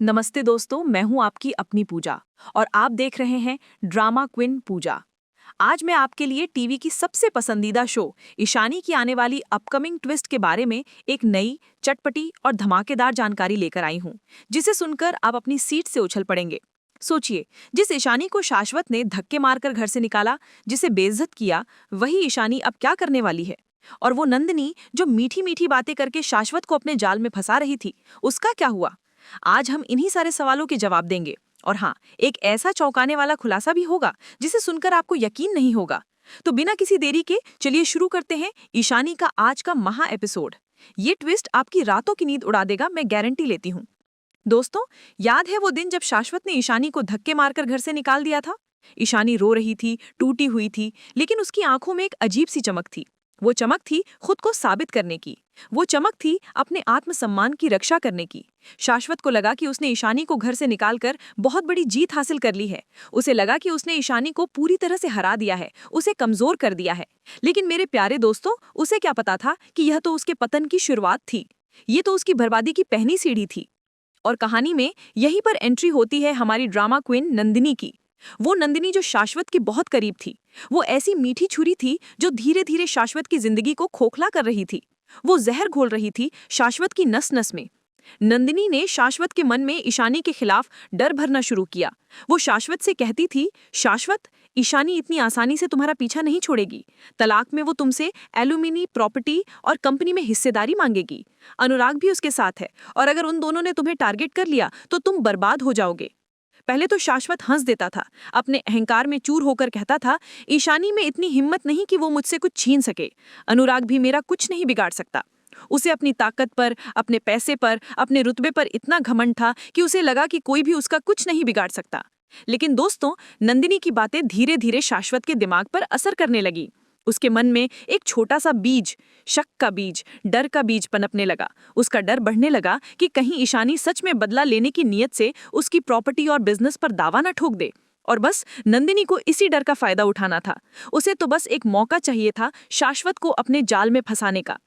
नमस्ते दोस्तों, मैं हूं आपकी अपनी पूजा और आप देख रहे हैं ड्रामा क्वीन पूजा। आज मैं आपके लिए टीवी की सबसे पसंदीदा शो ईशानी की आने वाली अपकमिंग ट्विस्ट के बारे में एक नई, चटपटी और धमाकेदार जानकारी लेकर आई हूं, जिसे सुनकर आप अपनी सीट से उछल पड़ेंगे। सोचिए, जिस ईशानी को शाश्वत ने धक्के मारकर घर से निकाला, जिसे बेइज्जत किया, वही ईशानी अब क्या करने वाली है? और वो नंदिनी जो मीठी मीठी बातें करके शाश्वत को अपने जाल में फंसा रही थी, उसका क्या हुआ? आज हम इन्हीं सारे सवालों के जवाब देंगे। और हाँ, एक ऐसा चौंकाने वाला खुलासा भी होगा जिसे सुनकर आपको यकीन नहीं होगा। तो बिना किसी देरी के चलिए शुरू करते हैं ईशानी का आज का महा एपिसोड। ये ट्विस्ट आपकी रातों की नींद उड़ा देगा, मैं गारंटी लेती हूँ। दोस्तों, याद है वो दिन जब शाश्वत ने ईशानी को धक्के मारकर घर से निकाल दिया था? ईशानी रो रही थी, टूटी हुई थी, लेकिन उसकी आंखों में एक अजीब सी चमक थी। वो चमक थी खुद को साबित करने की। वो चमक थी अपने आत्मसम्मान की रक्षा करने की। शाश्वत को लगा कि उसने ईशानी को घर से निकालकर बहुत बड़ी जीत हासिल कर ली है। उसे लगा कि उसने ईशानी को पूरी तरह से हरा दिया है, उसे कमजोर कर दिया है। लेकिन मेरे प्यारे दोस्तों, उसे क्या पता था कि यह तो उसके पतन की शुरुआत थी। ये तो उसकी बर्बादी की पहली सीढ़ी थी। और कहानी में यहीं पर एंट्री होती है हमारी ड्रामा क्वीन नंदिनी की। वो नंदिनी जो शाश्वत की बहुत करीब थी। वो ऐसी मीठी छुरी थी जो धीरे धीरे शाश्वत की जिंदगी को खोखला कर रही थी। वो जहर घोल रही थी शाश्वत की नस नस में। नंदिनी ने शाश्वत के मन में ईशानी के खिलाफ डर भरना शुरू किया। वो शाश्वत से कहती थी, शाश्वत, ईशानी इतनी आसानी से तुम्हारा पीछा नहीं छोड़ेगी। तलाक में वो तुमसे एल्यूमिनी, प्रॉपर्टी और कंपनी में हिस्सेदारी मांगेगी। अनुराग भी उसके साथ है, और अगर उन दोनों ने तुम्हें टारगेट कर लिया तो तुम बर्बाद हो जाओगे। पहले तो शाश्वत हंस देता था, अपने अहंकार में चूर होकर कहता था, ईशानी में इतनी हिम्मत नहीं कि वो मुझसे कुछ छीन सके। अनुराग भी मेरा कुछ नहीं बिगाड़ सकता। उसे अपनी ताकत पर, अपने पैसे पर, अपने रुतबे पर इतना घमंड था कि उसे लगा कि कोई भी उसका कुछ नहीं बिगाड़ सकता। लेकिन दोस्तों, नंदिनी की बातें धीरे धीरे शाश्वत के दिमाग पर असर करने लगी। उसके मन में एक छोटा सा बीज, शक का बीज, डर का बीज पनपने लगा। उसका डर बढ़ने लगा कि कहीं ईशानी सच में बदला लेने की नीयत से उसकी प्रॉपर्टी और बिजनेस पर दावा न ठोक दे। और बस नंदिनी को इसी डर का फायदा उठाना था। उसे तो बस एक मौका चाहिए था शाश्वत को अपने जाल में फंसाने का।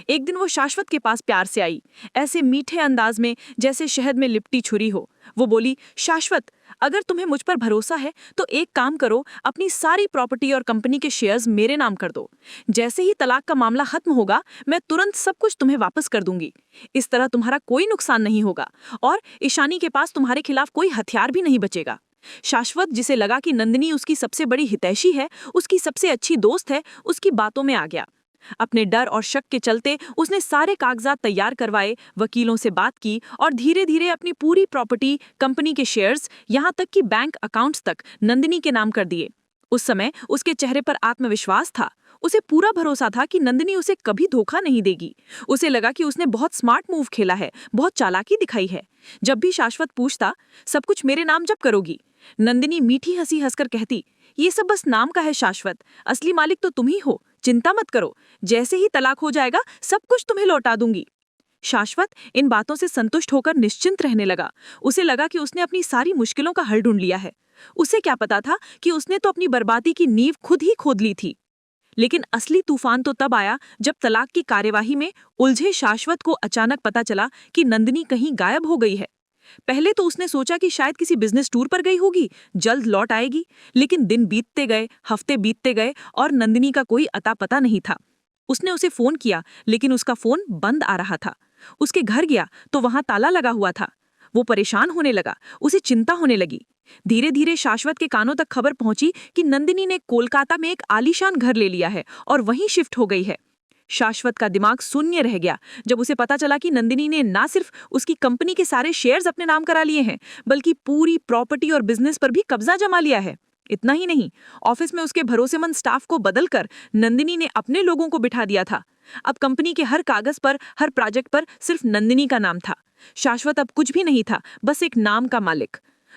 एक दिन वो शाश्वत के पास प्यार से आई, ऐसे मीठे अंदाज में जैसे शहद में लिपटी छुरी हो। वो बोली, शाश्वत, अगर तुम्हें मुझ पर भरोसा है तो एक काम करो, अपनी सारी प्रॉपर्टी और कंपनी के शेयर्स मेरे नाम कर दो। जैसे ही तलाक का मामला खत्म होगा, मैं तुरंत सब कुछ तुम्हें वापस कर दूंगी। इस तरह तुम्हारा कोई नुकसान नहीं होगा और ईशानी के पास तुम्हारे खिलाफ कोई हथियार भी नहीं बचेगा। शाश्वत, जिसे लगा कि नंदिनी उसकी सबसे बड़ी हितैषी है, उसकी सबसे अच्छी दोस्त है, उसकी बातों में आ गया। अपने डर और शक के चलते उसने सारे कागजात तैयार करवाए, वकीलों से बात की और धीरे धीरे अपनी पूरी प्रॉपर्टी, कंपनी के शेयर्स, यहाँ तक कि बैंक अकाउंट्स तक नंदिनी के नाम कर दिए। उस समय उसके चेहरे पर आत्मविश्वास था। उसे पूरा भरोसा था कि नंदिनी उसे कभी धोखा नहीं देगी। उसे लगा कि उसने बहुत स्मार्ट मूव खेला है, बहुत चालाकी दिखाई है। जब भी शाश्वत पूछता, सब कुछ मेरे नाम जब करोगी, नंदिनी मीठी हंसी हंसकर कहती, ये सब बस नाम का है शाश्वत, असली मालिक तो तुम ही हो। चिंता मत करो, जैसे ही तलाक हो जाएगा सब कुछ तुम्हें लौटा दूंगी। शाश्वत इन बातों से संतुष्ट होकर निश्चिंत रहने लगा। उसे लगा कि उसने अपनी सारी मुश्किलों का हल ढूंढ लिया है। उसे क्या पता था कि उसने तो अपनी बर्बादी की नींव खुद ही खोद ली थी। लेकिन असली तूफान तो तब आया जब तलाक की कार्यवाही में उलझे शाश्वत को अचानक पता चला कि नंदिनी कहीं गायब हो गई है। पहले तो उसने सोचा कि शायद किसी बिजनेस टूर पर गई होगी, जल्द लौट आएगी। लेकिन दिन बीतते गए, हफ्ते बीतते गए और नंदिनी का कोई अता पता नहीं था। उसने उसे फोन किया, लेकिन उसका फोन बंद आ रहा था। उसके घर गया तो वहां ताला लगा हुआ था। वो परेशान होने लगा, उसे चिंता होने लगी। धीरे धीरे शाश्वत के कानों तक खबर पहुंची कि नंदिनी ने कोलकाता में एक आलीशान घर ले लिया है और वहीं शिफ्ट हो गई है। शाश्वत का दिमाग शून्य रह गया जब उसे पता चला कि नंदिनी ने ना सिर्फ उसकी कंपनी के सारे शेयर्स अपने नाम करा लिए हैं, बल्कि पूरी प्रॉपर्टी और बिजनेस पर भी कब्जा जमा लिया है। इतना ही नहीं, ऑफिस में उसके भरोसेमंद स्टाफ को बदलकर नंदिनी ने अपने लोगों को बिठा दिया था। अब कंपनी के हर कागज पर, हर प्रोजेक्ट पर सिर्फ नंदिनी का नाम था। शाश्वत अब कुछ भी नहीं था, बस एक नाम का मालिक।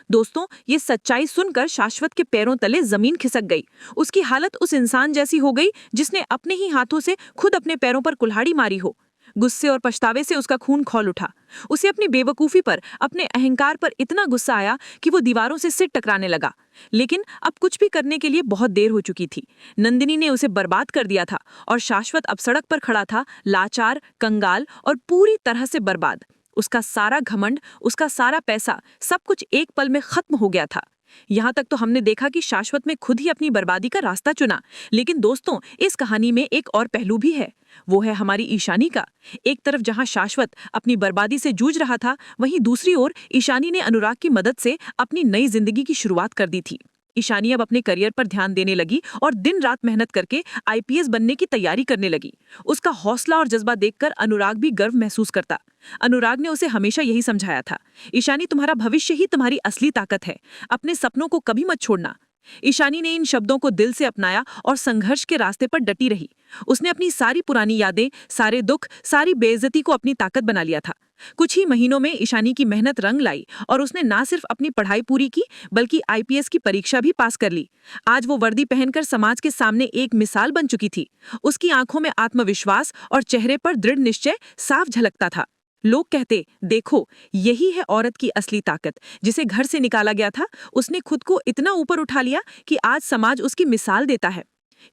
दोस्तों, ये सच्चाई सुनकर शाश्वत के पैरों तले जमीन खिसक गई। उसकी हालत उस इंसान जैसी हो गई जिसने अपने ही हाथों से खुद अपने पैरों पर कुल्हाड़ी मारी हो। गुस्से और पछतावे से उसका खून खौल उठा। उसे अपनी बेवकूफी पर, अपने अहंकार पर इतना गुस्सा आया कि वो दीवारों से सिर टकराने लगा। लेकिन अब कुछ भी करने के लिए बहुत देर हो चुकी थी। नंदिनी ने उसे बर्बाद कर दिया था और शाश्वत अब सड़क पर खड़ा था, लाचार, कंगाल और पूरी तरह से बर्बाद। उसका सारा घमंड, उसका सारा पैसा, सब कुछ एक पल में खत्म हो गया था। यहाँ तक तो हमने देखा कि शाश्वत में खुद ही अपनी बर्बादी का रास्ता चुना। लेकिन दोस्तों, इस कहानी में एक और पहलू भी है। वो है हमारी ईशानी का। एक तरफ जहाँ शाश्वत अपनी बर्बादी से जूझ रहा था, वहीं दूसरी ओर ईशानी ने अनुराग की मदद से अपनी नई जिंदगी की शुरुआत कर दी थी। ईशानी अब अपने करियर पर ध्यान देने लगी और दिन रात मेहनत करके आईपीएस बनने की तैयारी करने लगी। उसका हौसला और जज्बा देखकर अनुराग भी गर्व महसूस करता। अनुराग ने उसे हमेशा यही समझाया था, ईशानी, तुम्हारा भविष्य ही तुम्हारी असली ताकत है, अपने सपनों को कभी मत छोड़ना। ईशानी ने इन शब्दों को दिल से अपनाया और संघर्ष के रास्ते पर डटी रही। उसने अपनी सारी पुरानी यादें, सारे दुख, सारी बेइज्जती को अपनी ताकत बना लिया था। कुछ ही महीनों में ईशानी की मेहनत रंग लाई और उसने ना सिर्फ अपनी पढ़ाई पूरी की, बल्कि आईपीएस की परीक्षा भी पास कर ली। आज वो वर्दी पहनकर समाज के सामने एक मिसाल बन चुकी थी। उसकी आंखों में आत्मविश्वास और चेहरे पर दृढ़ निश्चय साफ झलकता था। लोग कहते, देखो, यही है औरत की असली ताकत। जिसे घर से निकाला गया था, उसने खुद को इतना ऊपर उठा लिया कि आज समाज उसकी मिसाल देता है।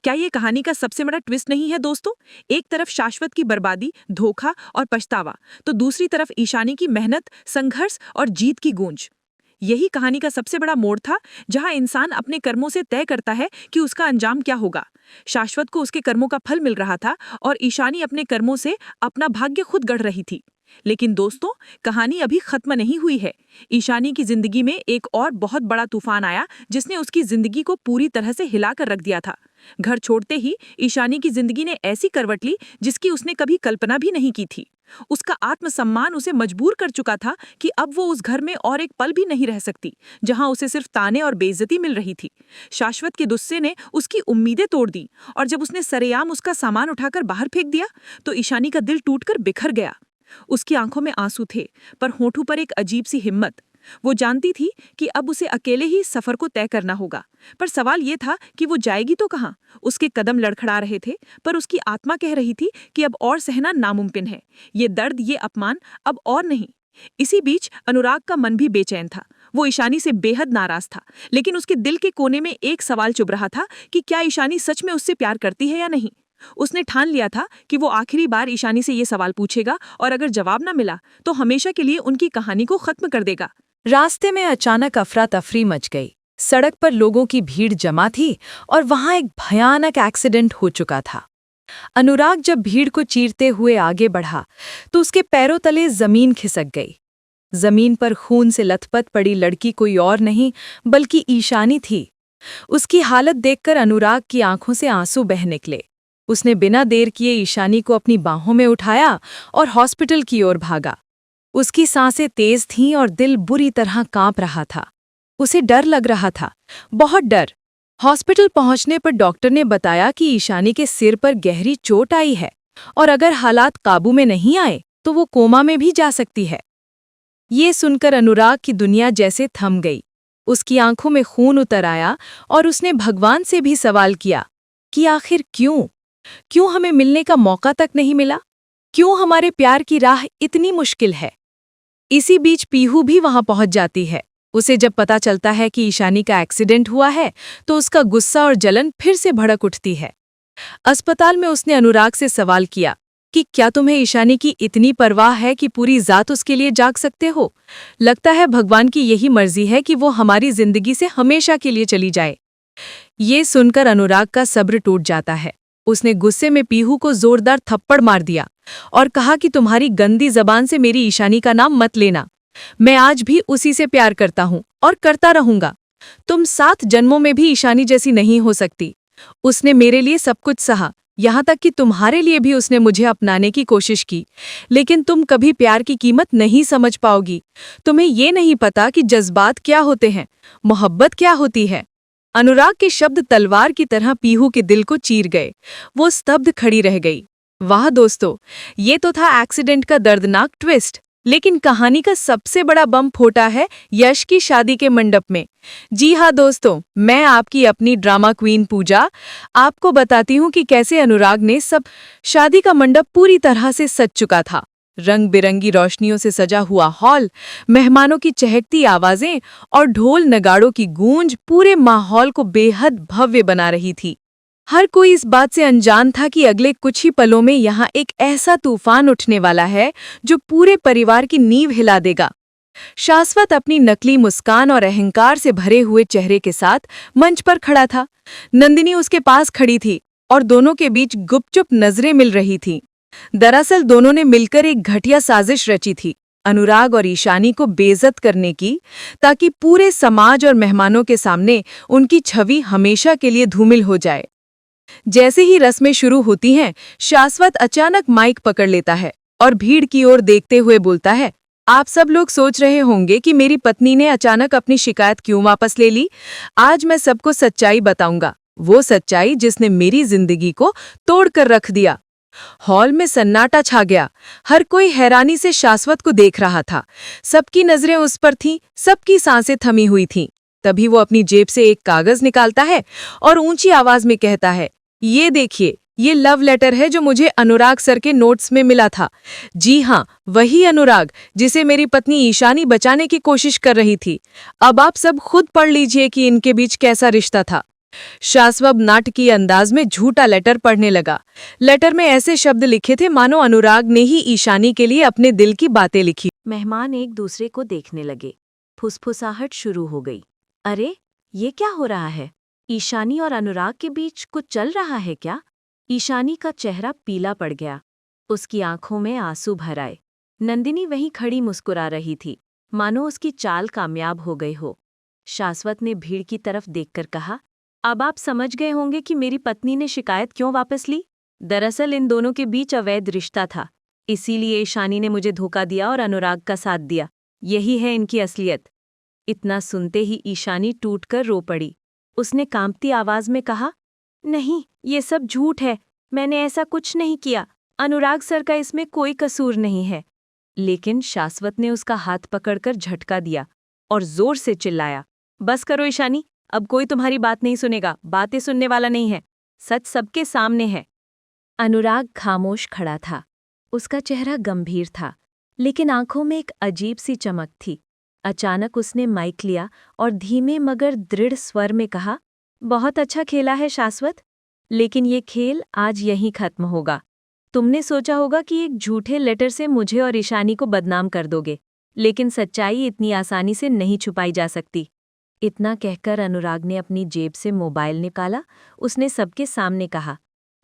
क्या ये कहानी का सबसे बड़ा ट्विस्ट नहीं है दोस्तों? एक तरफ शाश्वत की बर्बादी, धोखा और पछतावा, तो दूसरी तरफ ईशानी की मेहनत, संघर्ष और जीत की गूंज। यही कहानी का सबसे बड़ा मोड़ था, जहां इंसान अपने कर्मों से तय करता है कि उसका अंजाम क्या होगा। शाश्वत को उसके कर्मों का फल मिल रहा था और ईशानी अपने कर्मों से अपना भाग्य खुद गढ़ रही थी। लेकिन दोस्तों, कहानी अभी खत्म नहीं हुई है। ईशानी की जिंदगी में एक और बहुत बड़ा तूफान आया, जिसने उसकी जिंदगी को पूरी तरह से हिलाकर रख दिया था। घर छोड़ते ही ईशानी की जिंदगी ने ऐसी करवट ली जिसकी उसने कभी कल्पना भी नहीं की थी। उसका आत्मसम्मान उसे मजबूर कर चुका था कि अब वो उस घर में और एक पल भी नहीं रह सकती, जहां उसे सिर्फ ताने और बेइज्जती मिल रही थी। शाश्वत के गुस्से ने उसकी उम्मीदें तोड़ दी और जब उसने सरेआम उसका सामान उठाकर बाहर फेंक दिया, तो ईशानी का दिल टूटकर बिखर गया। उसकी आंखों में आंसू थे, पर होठों पर एक अजीब सी हिम्मत। वो जानती थी कि अब उसे अकेले ही सफर को तय करना होगा, पर सवाल ये था कि वो जाएगी तो कहाँ? उसके कदम लड़खड़ा रहे थे, पर उसकी आत्मा कह रही थी कि अब और सहना नामुमकिन है। ये दर्द, ये अपमान अब और नहीं। इसी बीच अनुराग का मन भी बेचैन था। वो ईशानी से बेहद नाराज था, लेकिन उसके दिल के कोने में एक सवाल चुभ रहा था कि क्या ईशानी सच में उससे प्यार करती है या नहीं। उसने ठान लिया था कि वो आखिरी बार ईशानी से ये सवाल पूछेगा और अगर जवाब न मिला तो हमेशा के लिए उनकी कहानी को खत्म कर देगा। रास्ते में अचानक अफरा तफरी मच गई। सड़क पर लोगों की भीड़ जमा थी और वहां एक भयानक एक्सीडेंट हो चुका था। अनुराग जब भीड़ को चीरते हुए आगे बढ़ा तो उसके पैरों तले जमीन खिसक गई। जमीन पर खून से लथपथ पड़ी लड़की कोई और नहीं बल्कि ईशानी थी। उसकी हालत देखकर अनुराग की आंखों से आंसू बह निकले। उसने बिना देर किए ईशानी को अपनी बाहों में उठाया और हॉस्पिटल की ओर भागा। उसकी सांसें तेज थीं और दिल बुरी तरह कांप रहा था। उसे डर लग रहा था, बहुत डर। हॉस्पिटल पहुंचने पर डॉक्टर ने बताया कि ईशानी के सिर पर गहरी चोट आई है और अगर हालात काबू में नहीं आए तो वो कोमा में भी जा सकती है। ये सुनकर अनुराग की दुनिया जैसे थम गई। उसकी आंखों में खून उतर आया और उसने भगवान से भी सवाल किया कि आखिर क्यों हमें मिलने का मौका तक नहीं मिला? क्यों हमारे प्यार की राह इतनी मुश्किल है? इसी बीच पीहू भी वहां पहुंच जाती है। उसे जब पता चलता है कि ईशानी का एक्सीडेंट हुआ है तो उसका गुस्सा और जलन फिर से भड़क उठती है। अस्पताल में उसने अनुराग से सवाल किया कि क्या तुम्हें ईशानी की इतनी परवाह है कि पूरी जात उसके लिए जाग सकते हो? लगता है भगवान की यही मर्जी है कि वो हमारी जिंदगी से हमेशा के लिए चली जाए। ये सुनकर अनुराग का सब्र टूट जाता है। उसने गुस्से में पीहू को जोरदार थप्पड़ मार दिया और कहा कि तुम्हारी गंदी जबान से मेरी ईशानी का नाम मत लेना। मैं आज भी उसी से प्यार करता हूं और करता रहूंगा। तुम 7 जन्मों में भी ईशानी जैसी नहीं हो सकती। उसने मेरे लिए सब कुछ सहा, यहाँ तक कि तुम्हारे लिए भी उसने मुझे अपनाने की कोशिश की, लेकिन तुम कभी प्यार की कीमत नहीं समझ पाओगी। तुम्हें ये नहीं पता कि जज्बात क्या होते हैं, मोहब्बत क्या होती है। अनुराग के शब्द तलवार की तरह पीहू के दिल को चीर गए। वो स्तब्ध खड़ी रह गई। वाह दोस्तों, ये तो था एक्सीडेंट का दर्दनाक ट्विस्ट, लेकिन कहानी का सबसे बड़ा बम फूटा है यश की शादी के मंडप में। जी हाँ दोस्तों, मैं आपकी अपनी ड्रामा क्वीन पूजा आपको बताती हूँ कि कैसे अनुराग ने सब शादी का मंडप पूरी तरह से सज चुका था। रंग बिरंगी रोशनियों से सजा हुआ हॉल, मेहमानों की चहकती आवाजें और ढोल नगाड़ों की गूंज पूरे माहौल को बेहद भव्य बना रही थी। हर कोई इस बात से अनजान था कि अगले कुछ ही पलों में यहाँ एक ऐसा तूफान उठने वाला है जो पूरे परिवार की नींव हिला देगा। शाश्वत अपनी नकली मुस्कान और अहंकार से भरे हुए चेहरे के साथ मंच पर खड़ा था। नंदिनी उसके पास खड़ी थी और दोनों के बीच गुपचुप नजरें मिल रही थीं। दरअसल दोनों ने मिलकर एक घटिया साजिश रची थी, अनुराग और ईशानी को बेइज्जत करने की, ताकि पूरे समाज और मेहमानों के सामने उनकी छवि हमेशा के लिए धूमिल हो जाए। जैसे ही रस्में शुरू होती हैं, शाश्वत अचानक माइक पकड़ लेता है और भीड़ की ओर देखते हुए बोलता है, आप सब लोग सोच रहे होंगे कि मेरी पत्नी ने अचानक अपनी शिकायत क्यों वापस ले ली। आज मैं सबको सच्चाई बताऊंगा, वो सच्चाई जिसने मेरी जिंदगी को तोड़कर रख दिया। हॉल में सन्नाटा छा गया। हर कोई हैरानी से शाश्वत को देख रहा था। सबकी नजरें उस पर थीं, सबकी सांसें थमी हुई थीं। तभी वो अपनी जेब से एक कागज निकालता है और ऊंची आवाज में कहता है, ये देखिए, ये लव लेटर है जो मुझे अनुराग सर के नोट्स में मिला था। जी हाँ, वही अनुराग जिसे मेरी पत्नी ईशानी बचाने की कोशिश कर रही थी। अब आप सब खुद पढ़ लीजिए कि इनके बीच कैसा रिश्ता था। शाश्वत नाटकीय अंदाज में झूठा लेटर पढ़ने लगा। लेटर में ऐसे शब्द लिखे थे मानो अनुराग ने ही ईशानी के लिए अपने दिल की बातें लिखी। मेहमान एक दूसरे को देखने लगे। फुसफुसाहट शुरू हो गई। अरे, ये क्या हो रहा है? ईशानी और अनुराग के बीच कुछ चल रहा है क्या? ईशानी का चेहरा पीला पड़ गया। उसकी आंखों में आंसू भर आए। नंदिनी वहीं खड़ी मुस्कुरा रही थी, मानो उसकी चाल कामयाब हो गई हो। शाश्वत ने भीड़ की तरफ देखकर कहा, अब आप समझ गए होंगे कि मेरी पत्नी ने शिकायत क्यों वापस ली। दरअसल इन दोनों के बीच अवैध रिश्ता था, इसीलिए ईशानी ने मुझे धोखा दिया और अनुराग का साथ दिया। यही है इनकी असलियत। इतना सुनते ही ईशानी टूटकर रो पड़ी। उसने कांपती आवाज में कहा, नहीं, ये सब झूठ है, मैंने ऐसा कुछ नहीं किया। अनुराग सर का इसमें कोई कसूर नहीं है। लेकिन शाश्वत ने उसका हाथ पकड़कर झटका दिया और जोर से चिल्लाया, बस करो ईशानी, अब कोई तुम्हारी बात नहीं सुनेगा, बातें सुनने वाला नहीं है, सच सबके सामने है। अनुराग खामोश खड़ा था। उसका चेहरा गंभीर था, लेकिन आंखों में एक अजीब सी चमक थी। अचानक उसने माइक लिया और धीमे मगर दृढ़ स्वर में कहा, बहुत अच्छा खेला है शाश्वत, लेकिन ये खेल आज यहीं खत्म होगा। तुमने सोचा होगा कि एक झूठे लेटर से मुझे और ईशानी को बदनाम कर दोगे, लेकिन सच्चाई इतनी आसानी से नहीं छुपाई जा सकती। इतना कहकर अनुराग ने अपनी जेब से मोबाइल निकाला। उसने सबके सामने कहा,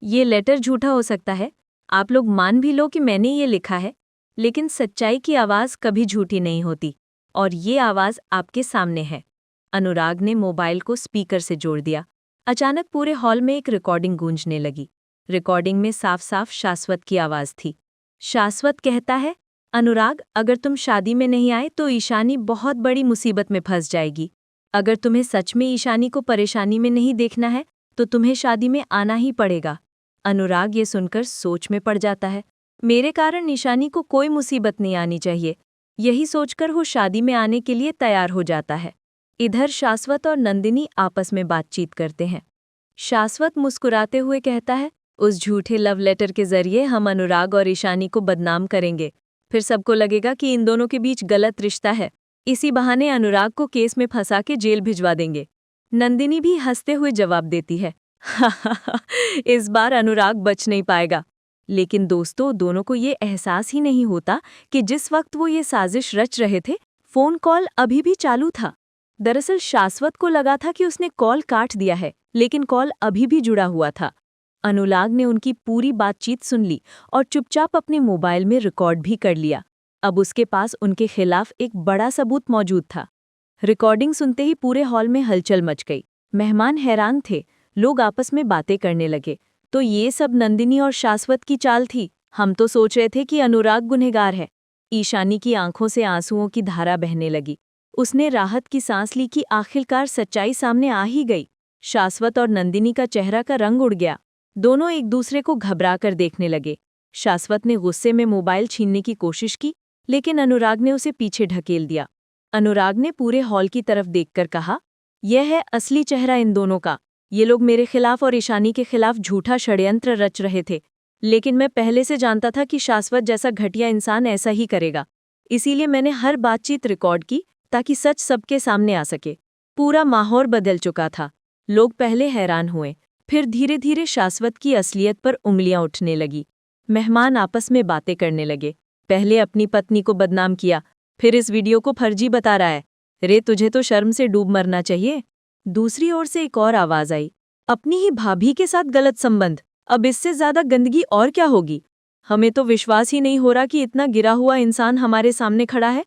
ये लेटर झूठा हो सकता है, आप लोग मान भी लो कि मैंने ये लिखा है, लेकिन सच्चाई की आवाज़ कभी झूठी नहीं होती, और ये आवाज़ आपके सामने है। अनुराग ने मोबाइल को स्पीकर से जोड़ दिया। अचानक पूरे हॉल में एक रिकॉर्डिंग गूंजने लगी। रिकॉर्डिंग में साफ साफ शाश्वत की आवाज़ थी। शाश्वत कहता है, अनुराग, अगर तुम शादी में नहीं आए तो ईशानी बहुत बड़ी मुसीबत में फंस जाएगी। अगर तुम्हें सच में ईशानी को परेशानी में नहीं देखना है तो तुम्हें शादी में आना ही पड़ेगा। अनुराग ये सुनकर सोच में पड़ जाता है। मेरे कारण ईशानी को कोई मुसीबत नहीं आनी चाहिए। यही सोचकर वो शादी में आने के लिए तैयार हो जाता है। इधर शाश्वत और नंदिनी आपस में बातचीत करते हैं। शाश्वत मुस्कुराते हुए कहता है, उस झूठे लव लेटर के जरिए हम अनुराग और ईशानी को बदनाम करेंगे। फिर सबको लगेगा कि इन दोनों के बीच गलत रिश्ता है। इसी बहाने अनुराग को केस में फंसा के जेल भिजवा देंगे। नंदिनी भी हंसते हुए जवाब देती है, इस बार अनुराग बच नहीं पाएगा। लेकिन दोस्तों, दोनों को ये एहसास ही नहीं होता कि जिस वक्त वो ये साजिश रच रहे थे, फोन कॉल अभी भी चालू था। दरअसल शाश्वत को लगा था कि उसने कॉल काट दिया है, लेकिन कॉल अभी भी जुड़ा हुआ था। अनुराग ने उनकी पूरी बातचीत सुन ली और चुपचाप अपने मोबाइल में रिकॉर्ड भी कर लिया। अब उसके पास उनके खिलाफ एक बड़ा सबूत मौजूद था। रिकॉर्डिंग सुनते ही पूरे हॉल में हलचल मच गई। मेहमान हैरान थे, लोग आपस में बातें करने लगे। तो ये सब नंदिनी और शाश्वत की चाल थी। हम तो सोच रहे थे कि अनुराग गुनहगार है। ईशानी की आंखों से आंसुओं की धारा बहने लगी। उसने राहत की सांस ली कि आखिरकार सच्चाई सामने आ ही गई। शाश्वत और नंदिनी का चेहरा का रंग उड़ गया। दोनों एक दूसरे को घबरा कर देखने लगे। शाश्वत ने गुस्से में मोबाइल छीनने की कोशिश की, लेकिन अनुराग ने उसे पीछे ढकेल दिया। अनुराग ने पूरे हॉल की तरफ देखकर कहा, यह है असली चेहरा इन दोनों का। ये लोग मेरे खिलाफ और ईशानी के खिलाफ झूठा षड्यंत्र रच रहे थे, लेकिन मैं पहले से जानता था कि शाश्वत जैसा घटिया इंसान ऐसा ही करेगा। इसीलिए मैंने हर बातचीत रिकॉर्ड की ताकि सच सबके सामने आ सके। पूरा माहौल बदल चुका था। लोग पहले हैरान हुए, फिर धीरे धीरे शाश्वत की असलियत पर उंगलियां उठने लगी। मेहमान आपस में बातें करने लगे। पहले अपनी पत्नी को बदनाम किया, फिर इस वीडियो को फर्जी बता रहा है। रे तुझे तो शर्म से डूब मरना चाहिए। दूसरी ओर से एक और आवाज आई, अपनी ही भाभी के साथ गलत संबंध, अब इससे ज्यादा गंदगी और क्या होगी। हमें तो विश्वास ही नहीं हो रहा कि इतना गिरा हुआ इंसान हमारे सामने खड़ा है।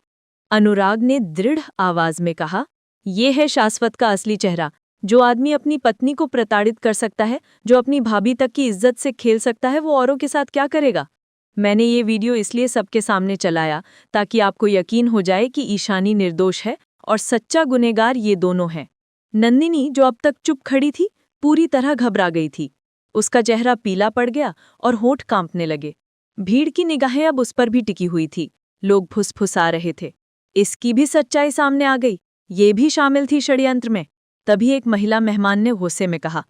अनुराग ने दृढ़ आवाज में कहा, ये है शाश्वत का असली चेहरा। जो आदमी अपनी पत्नी को प्रताड़ित कर सकता है, जो अपनी भाभी तक की इज्जत से खेल सकता है, वो औरों के साथ क्या करेगा। मैंने ये वीडियो इसलिए सबके सामने चलाया ताकि आपको यकीन हो जाए कि ईशानी निर्दोष है और सच्चा गुनहगार ये दोनों हैं। नंदिनी, जो अब तक चुप खड़ी थी, पूरी तरह घबरा गई थी। उसका चेहरा पीला पड़ गया और होंठ कांपने लगे। भीड़ की निगाहें अब उस पर भी टिकी हुई थी। लोग फुसफुसा रहे थे। इसकी भी सच्चाई सामने आ गई, ये भी शामिल थी षड्यंत्र में। तभी एक महिला मेहमान ने गुस्से में कहा,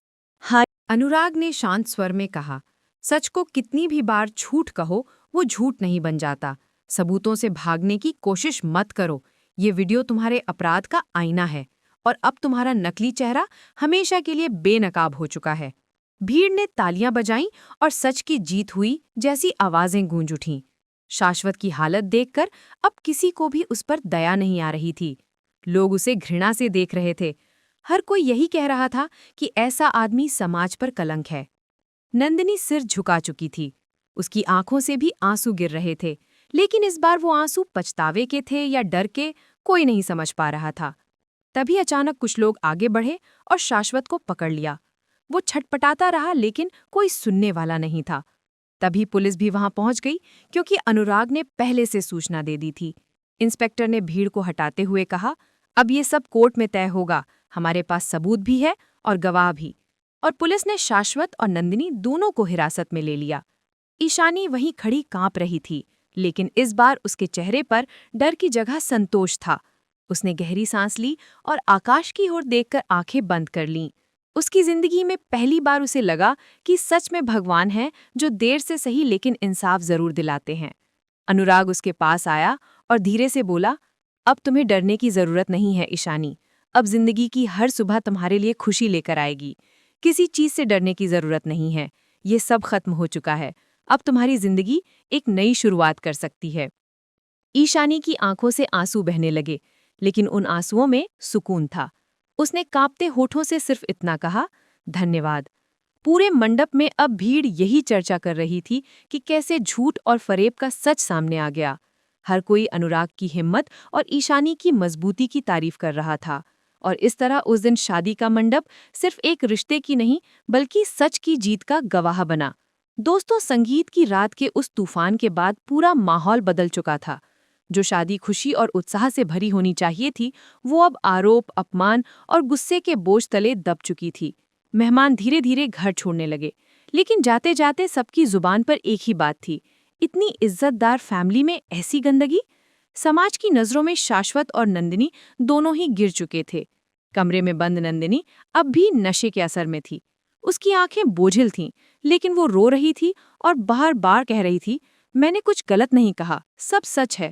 हाय। अनुराग ने शांत स्वर में कहा, सच को कितनी भी बार झूठ कहो, वो झूठ नहीं बन जाता। सबूतों से भागने की कोशिश मत करो। ये वीडियो तुम्हारे अपराध का आईना है और अब तुम्हारा नकली चेहरा हमेशा के लिए बेनकाब हो चुका है। भीड़ ने तालियां बजाईं और सच की जीत हुई जैसी आवाजें गूंज उठीं। शाश्वत की हालत देखकर अब किसी को भी उस पर दया नहीं आ रही थी। लोग उसे घृणा से देख रहे थे। हर कोई यही कह रहा था कि ऐसा आदमी समाज पर कलंक है। नंदिनी सिर झुका चुकी थी। उसकी आंखों से भी आंसू गिर रहे थे, लेकिन इस बार वो आंसू पछतावे के थे या डर के, कोई नहीं समझ पा रहा था। तभी अचानक कुछ लोग आगे बढ़े और शाश्वत को पकड़ लिया। वो छटपटाता रहा, लेकिन कोई सुनने वाला नहीं था। तभी पुलिस भी वहां पहुंच गई, क्योंकि अनुराग ने पहले से सूचना दे दी थी। इंस्पेक्टर ने भीड़ को हटाते हुए कहा, अब ये सब कोर्ट में तय होगा। हमारे पास सबूत भी है और गवाह भी। और पुलिस ने शाश्वत और नंदिनी दोनों को हिरासत में ले लिया। ईशानी वहीं खड़ी कांप रही थी, लेकिन इस बार उसके चेहरे पर डर की जगह संतोष था। उसने गहरी सांस ली और आकाश की ओर देखकर आंखें बंद कर लीं। उसकी जिंदगी में पहली बार उसे लगा कि सच में भगवान है, जो देर से सही लेकिन इंसाफ जरूर दिलाते हैं। अनुराग उसके पास आया और धीरे से बोला, अब तुम्हें डरने की जरूरत नहीं है ईशानी। अब जिंदगी की हर सुबह तुम्हारे लिए खुशी लेकर आएगी। किसी चीज से डरने की जरूरत नहीं है। ये सब खत्म हो चुका है। अब तुम्हारी जिंदगी एक नई शुरुआत कर सकती है। ईशानी की आंखों से आंसू बहने लगे, लेकिन उन आंसुओं में सुकून था। उसने कांपते होठों से सिर्फ इतना कहा, धन्यवाद। पूरे मंडप में अब भीड़ यही चर्चा कर रही थी कि कैसे झूठ और फरेब का सच सामने आ गया। हर कोई अनुराग की हिम्मत और ईशानी की मजबूती की तारीफ कर रहा था। और इस तरह उस दिन शादी का मंडप सिर्फ एक रिश्ते की नहीं, बल्कि सच की जीत का गवाह बना। दोस्तों, संगीत की रात के उस तूफान के बाद पूरा माहौल बदल चुका था। जो शादी खुशी और उत्साह से भरी होनी चाहिए थी, वो अब आरोप, अपमान और गुस्से के बोझ तले दब चुकी थी। मेहमान धीरे धीरे घर छोड़ने लगे, लेकिन जाते जाते सबकी जुबान पर एक ही बात थी, इतनी इज्जतदार फैमिली में ऐसी गंदगी। समाज की नजरों में शाश्वत और नंदिनी दोनों ही गिर चुके थे। कमरे में बंद नंदिनी अब भी नशे के असर में थी। उसकी आंखें बोझिल थीं, लेकिन वो रो रही थी और बार बार कह रही थी, मैंने कुछ गलत नहीं कहा, सब सच है।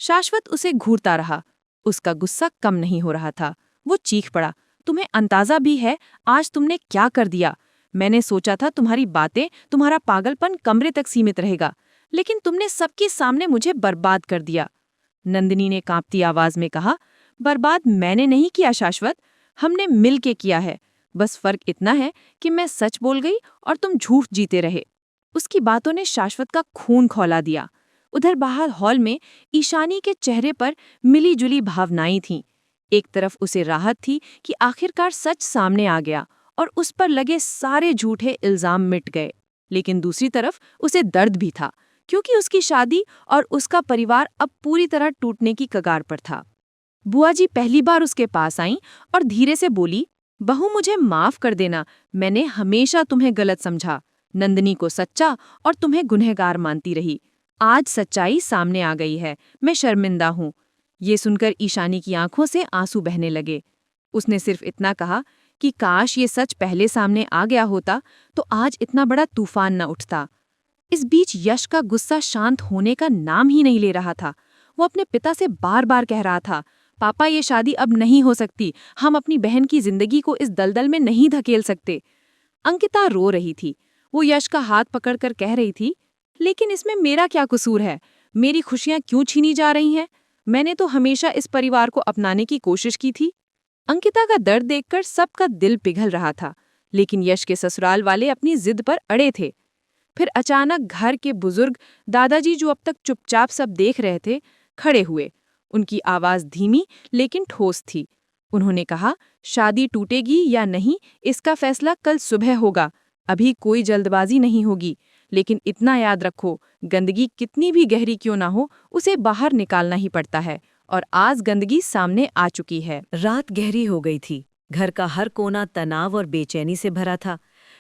शाश्वत उसे घूरता रहा। उसका गुस्सा कम नहीं हो रहा था। वो चीख पड़ा, तुम्हें अंदाजा भी है आज तुमने क्या कर दिया? मैंने सोचा था तुम्हारी बातें, तुम्हारा पागलपन कमरे तक सीमित रहेगा, लेकिन तुमने सबके सामने मुझे बर्बाद कर दिया। नंदिनी ने कांपती आवाज में कहा, बर्बाद मैंने नहीं किया शाश्वत, हमने मिल के किया है। बस फर्क इतना है कि मैं सच बोल गई और तुम झूठ जीते रहे। उसकी बातों ने शाश्वत का खून खौला दिया। उधर बाहर हॉल में ईशानी के चेहरे पर मिली जुली भावनाएं थीं। एक तरफ उसे राहत थी कि आखिरकार सच सामने आ गया और उस पर लगे सारे झूठे इल्जाम मिट गए, लेकिन दूसरी तरफ उसे दर्द भी था, क्योंकि उसकी शादी और उसका परिवार अब पूरी तरह टूटने की कगार पर था। बुआ जी पहली बार उसके पास आईं और धीरे से बोली, बहू मुझे माफ कर देना, मैंने हमेशा तुम्हें गलत समझा, नंदिनी को सच्चा और तुम्हें गुनहगार मानती रही। आज सच्चाई सामने आ गई है, मैं शर्मिंदा हूँ। ये सुनकर ईशानी की आंखों से आंसू बहने लगे। उसने सिर्फ इतना कहा कि काश ये सच पहले सामने आ गया होता तो आज इतना बड़ा तूफान न उठता। इस बीच यश का गुस्सा शांत होने का नाम ही नहीं ले रहा था। वो अपने पिता से बार बार कह रहा था, पापा ये शादी अब नहीं हो सकती, हम अपनी बहन की जिंदगी को इस दलदल में नहीं धकेल सकते। अंकिता रो रही थी। वो यश का हाथ पकड़कर कह रही थी, लेकिन इसमें मेरा क्या कसूर है? मेरी खुशियां क्यों छीनी जा रही हैं? मैंने तो हमेशा इस परिवार को अपनाने की कोशिश की थी। अंकिता का दर्द देखकर सबका दिल पिघल रहा था, लेकिन यश के ससुराल वाले अपनी जिद पर अड़े थे। फिर अचानक घर के बुजुर्ग दादाजी, जो अब तक चुपचाप सब देख रहे थे, खड़े हुए। उनकी आवाज धीमी लेकिन ठोस थी। उन्होंने कहा, शादी टूटेगी या नहीं इसका फैसला कल सुबह होगा। अभी कोई जल्दबाजी नहीं होगी, लेकिन इतना याद रखो, गंदगी कितनी भी गहरी क्यों ना हो, उसे बाहर निकालना ही पड़ता है। और आज गंदगी सामने आ चुकी है। रात गहरी हो गई थी। घर का हर कोना तनाव और बेचैनी से भरा था।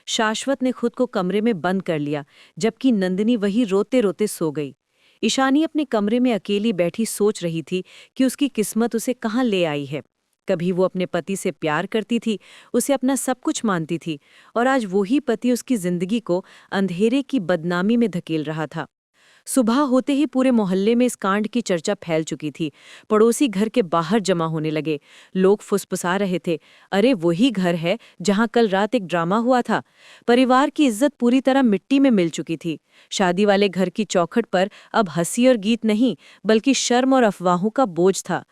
शाश्वत ने खुद को कमरे में बंद कर लिया, जबकि नंदिनी वही रोते रोते सो गई। ईशानी अपने कमरे में अकेली बैठी सोच रही थी कि उसकी किस्मत उसे कहाँ ले आई है। कभी वो अपने पति से प्यार करती थी, उसे अपना सब कुछ मानती थी, और आज वही पति उसकी जिंदगी को अंधेरे की बदनामी में धकेल रहा था। सुबह होते ही पूरे मोहल्ले में इस कांड की चर्चा फैल चुकी थी। पड़ोसी घर के बाहर जमा होने लगे। लोग फुसफुसा रहे थे, अरे वही घर है जहां कल रात एक ड्रामा हुआ था। परिवार की इज्जत पूरी तरह मिट्टी में मिल चुकी थी। शादी वाले घर की चौखट पर अब हंसी और गीत नहीं, बल्कि शर्म और अफवाहों का बोझ था।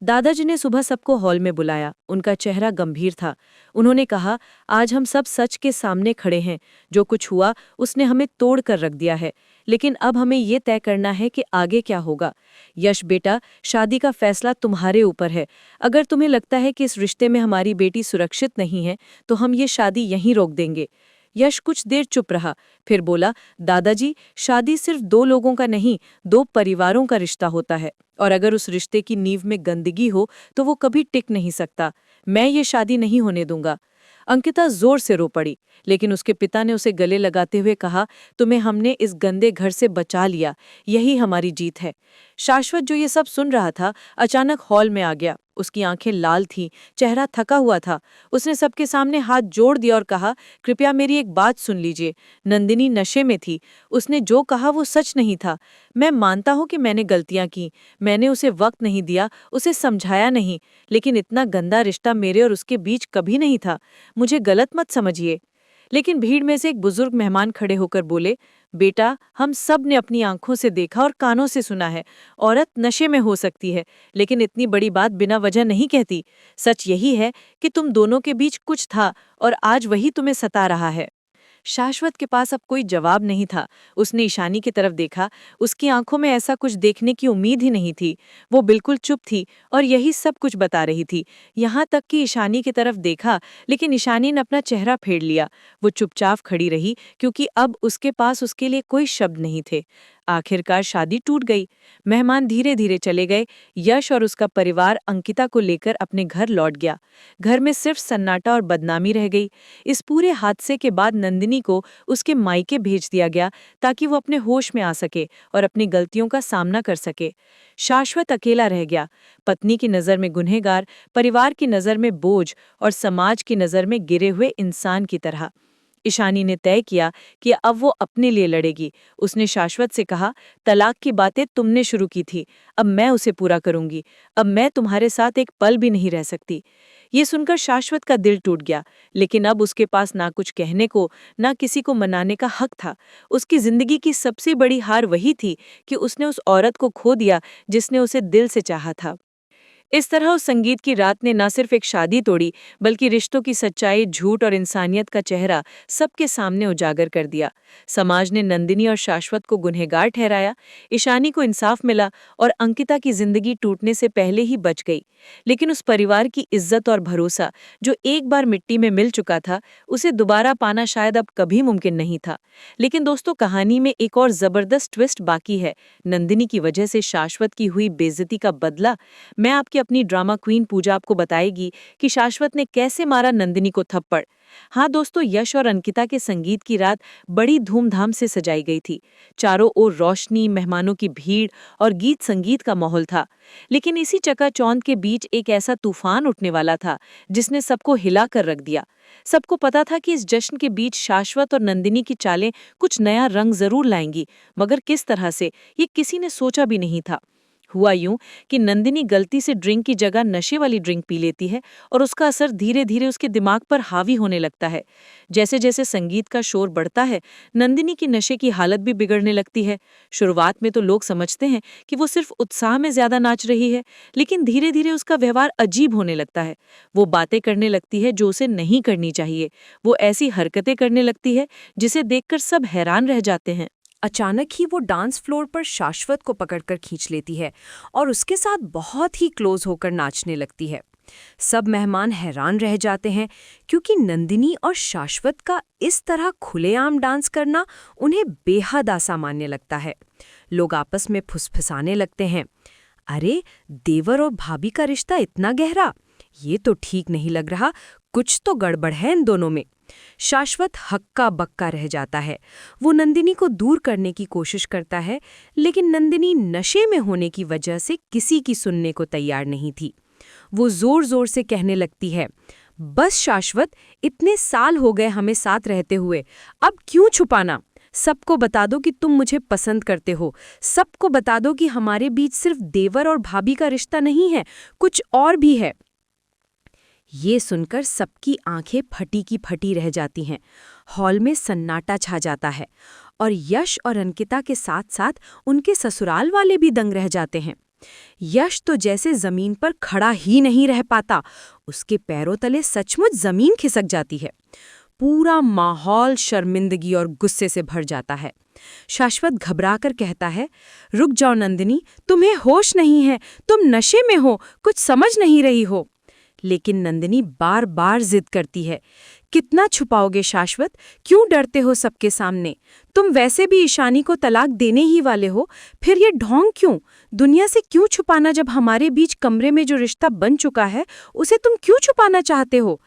दादाजी ने सुबह सबको हॉल में बुलाया। उनका चेहरा गंभीर था। उन्होंने कहा, आज हम सब सच के सामने खड़े हैं। जो कुछ हुआ उसने हमें तोड़ कर रख दिया है, लेकिन अब हमें ये तय करना है कि आगे क्या होगा। यश बेटा, शादी का फैसला तुम्हारे ऊपर है। अगर तुम्हें लगता है कि इस रिश्ते में हमारी बेटी सुरक्षित नहीं है, तो हम ये शादी यहीं रोक देंगे। यश कुछ देर चुप रहा, फिर बोला, दादाजी, शादी सिर्फ दो लोगों का नहीं, दो परिवारों का रिश्ता होता है, और अगर उस रिश्ते की नींव में गंदगी हो तो वो कभी टिक नहीं सकता। मैं ये शादी नहीं होने दूंगा। अंकिता जोर से रो पड़ी, लेकिन उसके पिता ने उसे गले लगाते हुए कहा, तुम्हें हमने इस गंदे घर से बचा लिया, यही हमारी जीत है। शाश्वत, जो ये सब सुन रहा था, अचानक हॉल में आ गया। उसकी आंखें लाल थीं, चेहरा थका हुआ था। उसने सबके सामने हाथ जोड़ दिया और कहा, कृपया मेरी एक बात सुन लीजिए। नंदिनी नशे में थी। उसने जो कहा वो सच नहीं था। मैं मानता हूं कि मैंने गलतियां की। मैंने उसे वक्त नहीं दिया, उसे समझाया नहीं, लेकिन इतना गंदा रिश्ता मेरे और उसके बीच कभी नहीं था। मुझे गलत मत समझिए। लेकिन भीड़ में से एक बुजुर्ग मेहमान खड़े होकर बोले, बेटा, हम सब ने अपनी आंखों से देखा और कानों से सुना है। औरत नशे में हो सकती है, लेकिन इतनी बड़ी बात बिना वजह नहीं कहती। सच यही है कि तुम दोनों के बीच कुछ था, और आज वही तुम्हें सता रहा है। शाश्वत के पास अब कोई जवाब नहीं था। उसने ईशानी की तरफ देखा। उसकी आंखों में ऐसा कुछ देखने की उम्मीद ही नहीं थी। वो बिल्कुल चुप थी और यही सब कुछ बता रही थी। यहाँ तक कि ईशानी की तरफ देखा, लेकिन ईशानी ने अपना चेहरा फेर लिया। वो चुपचाप खड़ी रही, क्योंकि अब उसके पास उसके लिए कोई शब्द नहीं थे। आखिरकार शादी टूट गई। मेहमान धीरे धीरे चले गए। यश और उसका परिवार अंकिता को लेकर अपने घर लौट गया। घर में सिर्फ सन्नाटा और बदनामी रह गई। इस पूरे हादसे के बाद नंदिनी को उसके मायके भेज दिया गया, ताकि वो अपने होश में आ सके और अपनी गलतियों का सामना कर सके। शाश्वत अकेला रह गया, पत्नी की नज़र में गुनहगार, परिवार की नज़र में बोझ, और समाज की नज़र में गिरे हुए इंसान की तरह। ईशानी ने तय किया कि अब वो अपने लिए लड़ेगी। उसने शाश्वत से कहा, तलाक की बातें तुमने शुरू की थी, अब मैं उसे पूरा करूंगी। अब मैं तुम्हारे साथ एक पल भी नहीं रह सकती। ये सुनकर शाश्वत का दिल टूट गया, लेकिन अब उसके पास ना कुछ कहने को, ना किसी को मनाने का हक था। उसकी जिंदगी की सबसे बड़ी हार वही थी कि उसने उस औरत को खो दिया जिसने उसे दिल से चाहा था। इस तरह उस संगीत की रात ने न सिर्फ एक शादी तोड़ी, बल्कि रिश्तों की सच्चाई, झूठ और इंसानियत का चेहरा सबके सामने उजागर कर दिया। समाज ने नंदिनी और शाश्वत को गुनहगार ठहराया, ईशानी को इंसाफ मिला, और अंकिता की जिंदगी टूटने से पहले ही बच गई। लेकिन उस परिवार की इज्जत और भरोसा, जो एक बार मिट्टी में मिल चुका था, उसे दोबारा पाना शायद अब कभी मुमकिन नहीं था। लेकिन दोस्तों, कहानी में एक और जबरदस्त ट्विस्ट बाकी है। नंदिनी की वजह से शाश्वत की हुई बेइज्जती का बदला। मैं आपकी अपनी ड्रामा क्वीन पूजा आपको बताएगी कि शाश्वत ने कैसे मारा नंदिनी को थप्पड़। हाँ दोस्तों, यश और अंकिता के संगीत की रात बड़ी धूमधाम से सजाई गई थी। चारों ओर रोशनी, मेहमानों की भीड़ और गीत संगीत का माहौल था। लेकिन इसी चकाचौंध के बीच एक ऐसा तूफान उठने वाला था जिसने सबको हिला कर रख दिया। सबको पता था कि इस जश्न के बीच शाश्वत और नंदिनी की चालें कुछ नया रंग जरूर लाएंगी, मगर किस तरह से, ये किसी ने सोचा भी नहीं था। हुआ यूं कि नंदिनी गलती से ड्रिंक की जगह नशे वाली ड्रिंक पी लेती है और उसका असर धीरे धीरे उसके दिमाग पर हावी होने लगता है। जैसे जैसे संगीत का शोर बढ़ता है, नंदिनी की नशे की हालत भी बिगड़ने लगती है। शुरुआत में तो लोग समझते हैं कि वो सिर्फ उत्साह में ज्यादा नाच रही है, लेकिन धीरे धीरे उसका व्यवहार अजीब होने लगता है। वो बातें करने लगती है जो उसे नहीं करनी चाहिए। वो ऐसी हरकतें करने लगती है जिसे देखकर सब हैरान रह जाते हैं। अचानक ही वो डांस फ्लोर पर शाश्वत को पकड़कर खींच लेती है और उसके साथ बहुत ही क्लोज होकर नाचने लगती है। सब मेहमान हैरान रह जाते हैं क्योंकि नंदिनी और शाश्वत का इस तरह खुलेआम डांस करना उन्हें बेहद असामान्य लगता है। लोग आपस में फुसफुसाने लगते हैं, अरे देवर और भाभी का रिश्ता इतना गहरा, ये तो ठीक नहीं लग रहा, कुछ तो गड़बड़ है इन दोनों में। शाश्वत हक्का बक्का रह जाता है। वो नंदिनी को दूर करने की कोशिश करता है, लेकिन नंदिनी नशे में होने की वजह से किसी की सुनने को तैयार नहीं थी। वो जोर जोर से कहने लगती है, बस शाश्वत, इतने साल हो गए हमें साथ रहते हुए, अब क्यों छुपाना? सबको बता दो कि तुम मुझे पसंद करते हो। सबको बता दो कि हमारे बीच सिर्फ देवर और भाभी का रिश्ता नहीं है, कुछ और भी है। ये सुनकर सबकी आंखें फटी की फटी रह जाती हैं। हॉल में सन्नाटा छा जाता है और यश और अंकिता के साथ साथ उनके ससुराल वाले भी दंग रह जाते हैं। यश तो जैसे जमीन पर खड़ा ही नहीं रह पाता, उसके पैरों तले सचमुच जमीन खिसक जाती है। पूरा माहौल शर्मिंदगी और गुस्से से भर जाता है। शाश्वत घबराकर कहता है, रुक जाओ नंदिनी, तुम्हें होश नहीं है, तुम नशे में हो, कुछ समझ नहीं रही हो। लेकिन नंदिनी बार बार जिद करती है, कितना छुपाओगे शाश्वत, क्यों डरते हो सबके सामने? तुम वैसे भी ईशानी को तलाक देने ही वाले हो, फिर ये ढोंग क्यों? दुनिया से क्यों छुपाना जब हमारे बीच कमरे में जो रिश्ता बन चुका है उसे तुम क्यों छुपाना चाहते हो?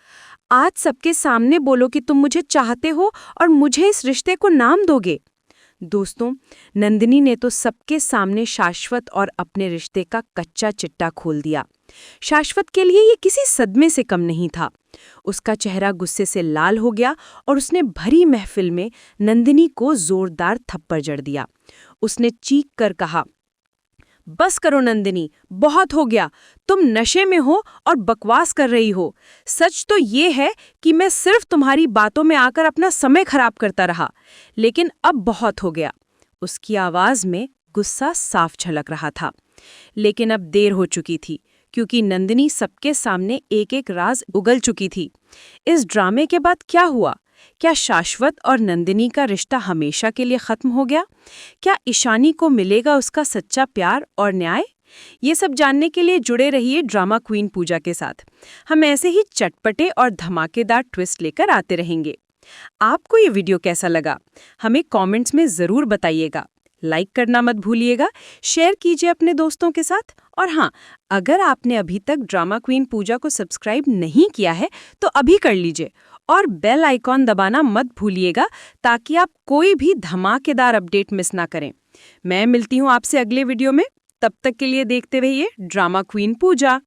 आज सबके सामने बोलो कि तुम मुझे चाहते हो और मुझे इस रिश्ते को नाम दोगे। दोस्तों, नंदिनी ने तो सबके सामने शाश्वत और अपने रिश्ते का कच्चा चिट्टा खोल दिया। शाश्वत के लिए ये किसी सदमे से कम नहीं था। उसका चेहरा गुस्से से लाल हो गया और उसने भरी महफिल में नंदिनी को जोरदार थप्पड़ जड़ दिया। उसने चीख कर कहा, बस करो नंदिनी, बहुत हो गया, तुम नशे में हो और बकवास कर रही हो। सच तो ये है कि मैं सिर्फ तुम्हारी बातों में आकर अपना समय खराब करता रहा, लेकिन अब बहुत हो गया। उसकी आवाज में गुस्सा साफ झलक रहा था, लेकिन अब देर हो चुकी थी क्योंकि नंदिनी सबके सामने एक एक राज उगल चुकी थी। इस ड्रामे के बाद क्या हुआ? क्या शाश्वत और नंदिनी का रिश्ता हमेशा के लिए खत्म हो गया? क्या ईशानी को मिलेगा उसका सच्चा प्यार और न्याय? ये सब जानने के लिए जुड़े रहिए ड्रामा क्वीन पूजा के साथ। हम ऐसे ही चटपटे और धमाकेदार ट्विस्ट लेकर आते रहेंगे। आपको ये वीडियो कैसा लगा? हमें कमेंट्स में ज़रूर बताइएगा। लाइक करना मत भूलिएगा, शेयर कीजिए अपने दोस्तों के साथ। और हाँ, अगर आपने अभी तक ड्रामा क्वीन पूजा को सब्सक्राइब नहीं किया है तो अभी कर लीजिए और बेल आइकॉन दबाना मत भूलिएगा ताकि आप कोई भी धमाकेदार अपडेट मिस ना करें। मैं मिलती हूँ आपसे अगले वीडियो में। तब तक के लिए देखते रहिए ड्रामा क्वीन पूजा।